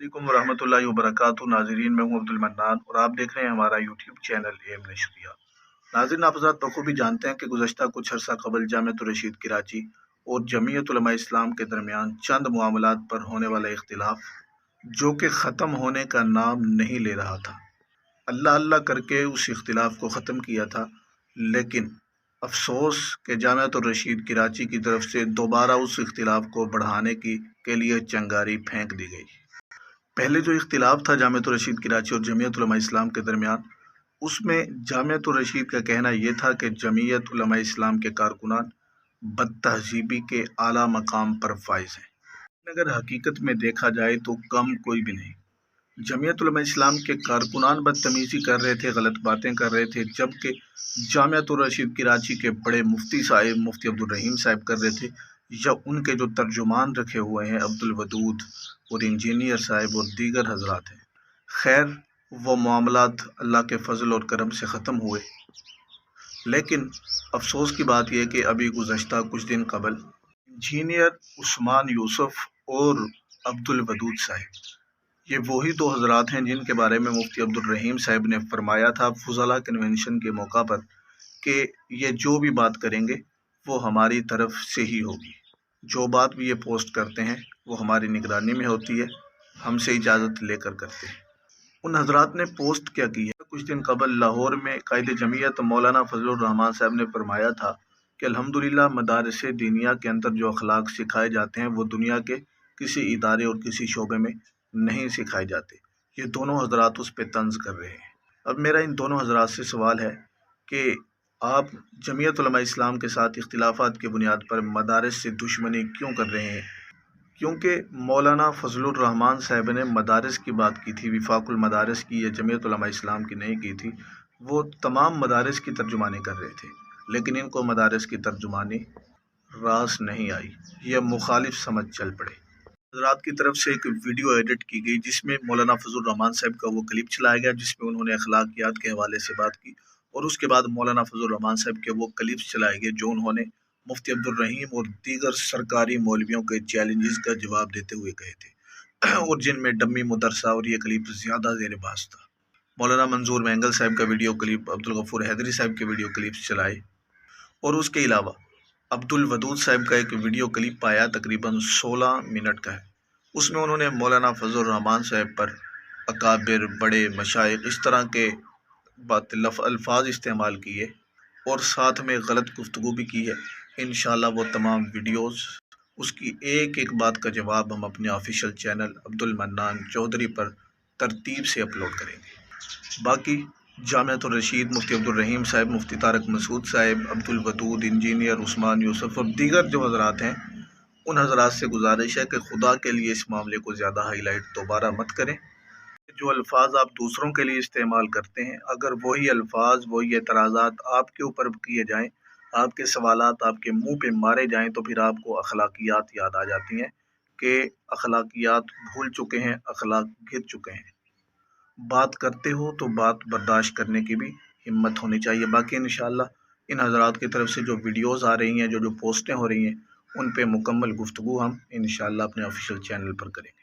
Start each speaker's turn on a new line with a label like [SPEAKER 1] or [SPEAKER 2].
[SPEAKER 1] वालेकुम वरहमतुल्लाहि वबरकातुहू। नाज़रीन, मैं हूं अब्दुल मन्नान और आप देख रहे हैं हमारा यूट्यूब चैनल एम नशरिया। नाज़रीन, आप हज़रात बखूबी जानते हैं कि गुज़श्ता कुछ अर्सा कबल जामियतुर रशीद कराची और जमीयत उलमा इस्लाम के दरमियान चंद मामलात पर होने वाला इख्तिलाफ, जो कि ख़त्म होने का नाम नहीं ले रहा था, अल्लाह अल्लाह करके उस इख्तिलाफ को ख़त्म किया था। लेकिन अफसोस कि जामियतुर रशीद कराची की तरफ से दोबारा उस इख्तिलाफ को बढ़ाने के लिए चंगारी फेंक दी गई। पहले जो इख्तिलाफ था जामियतुर रशीद कराची और जमीयत उलमा इस्लाम के दरमियान, उसमें जामियतुर रशीद का कहना यह था कि जमीयत उलमा इस्लाम के कारकुनान बदतहजीबी के आला मकाम पर फाइज हैं। अगर हकीकत में देखा जाए तो कम कोई भी नहीं। जमीयत उलमा इस्लाम के कारकुनान बदतमीज़ी कर रहे थे, गलत बातें कर रहे थे, जबकि जामियतुर रशीद कराची के बड़े मुफ्ती साहिब मुफ्ती अब्दुल रहीम साहब कर रहे थे, या उनके जो तर्जुमान रखे हुए हैं अब्दुल वदूद और इंजीनियर साहब और दीगर हजरात हैं। खैर, वो मामलात अल्लाह के फजल और करम से ख़त्म हुए। लेकिन अफसोस की बात यह कि अभी गुज़श्ता कुछ दिन कबल इंजीनियर उस्मान यूसुफ और अब्दुल वदूद साहब, ये वही दो हजरात हैं जिनके बारे में मुफ्ती अब्दुल रहीम साहब ने फरमाया था फुज़ला कन्वेंशन के मौका पर कि ये जो भी बात करेंगे वो हमारी तरफ से ही होगी। जो बात भी ये पोस्ट करते हैं वो हमारी निगरानी में होती है, हमसे इजाज़त लेकर करते हैं। उन हजरात ने पोस्ट क्या की है, कुछ दिन कबल लाहौर में कायदे जमीयत मौलाना फजलुर रहमान साहब ने फरमाया था कि अल्हम्दुलिल्लाह मदारिस दीनिया के अंदर जो अखलाक सिखाए जाते हैं वो दुनिया के किसी इदारे और किसी शोबे में नहीं सिखाए जाते। ये दोनों हजरात उस पर तंज कर रहे हैं। अब मेरा इन दोनों हजरात से सवाल है कि आप जमीयत उलमा इस्लाम के साथ इख्तिलाफात की बुनियाद पर मदारिस से दुश्मनी क्यों कर रहे हैं? क्योंकि मौलाना फजलुर रहमान साहब ने मदारिस की बात की थी, विफाकुल मदारिस की, या जमीयत उलमा इस्लाम की नहीं की थी। वो तमाम मदारिस की तर्जुमानी कर रहे थे, लेकिन इनको मदारिस की तर्जुमानी रास नहीं आई, यह मुखालिफ समझ चल पड़े। हजरात की तरफ से एक वीडियो एडिट की गई जिसमें मौलाना फजलुर रहमान साहब का वो क्लिप चलाया गया जिसमें उन्होंने अखलाकियात के हवाले से बात की, और उसके बाद मौलाना फजलुर रहमान साहब के वो क्लिप्स चलाए गए जो उन्होंने मुफ्ती अब्दुल रहीम और दीगर सरकारी मौलवियों के चैलेंजेस का जवाब देते हुए कहे थे, और जिनमें डम्मी मुदरसा और ये क्लिप ज़्यादा ज़ेर बहस था। मौलाना मंजूर मैंगल साहब का वीडियो क्लिप, अब्दुल गफूर हैदरी साहब के वीडियो क्लिप्स चलाए, और उसके अलावा अब्दुल वदूद साहब का एक वीडियो क्लिप आया तकरीबन 16 मिनट का है। उसमें उन्होंने मौलाना फजलुर रहमान साहब पर अकाबिर, बड़े मशाइख, इस तरह के अल्फाज इस्तेमाल किए और साथ में गलत गुफ्तगू भी की है। इंशाअल्लाह वो तमाम वीडियोस, उसकी एक एक बात का जवाब हम अपने ऑफिशियल चैनल अब्दुल मन्नान चौधरी पर तरतीब से अपलोड करेंगे। बाकी जामियतुर रशीद मुफ्ती अब्दुल रहीम साहब, मुफ्ती तारक मसूद साहब, अब्दुल वदूद, इंजीनियर उस्मान यूसुफ और दीगर जो हजरात हैं, उन हजरात से गुजारिश है कि खुदा के लिए इस मामले को ज़्यादा हाईलाइट दोबारा मत करें। जो अल्फाज आप दूसरों के लिए इस्तेमाल करते हैं, अगर वही अल्फाज, वही एतराज़ात आपके ऊपर किए जाएं, आपके सवालात आपके मुंह पे मारे जाएं, तो फिर आपको अखलाकियात याद आ जाती हैं कि अखलाकियात भूल चुके हैं, अखलाक गिर चुके हैं। बात करते हो तो बात बर्दाश्त करने की भी हिम्मत होनी चाहिए। बाकी इंशाअल्लाह इन हजरात की तरफ से जो वीडियोज़ आ रही हैं, जो पोस्टें हो रही हैं, उन पे मुकम्मल गुफ्तगू हम इंशाअल्लाह अपने ऑफिशियल चैनल पर करेंगे।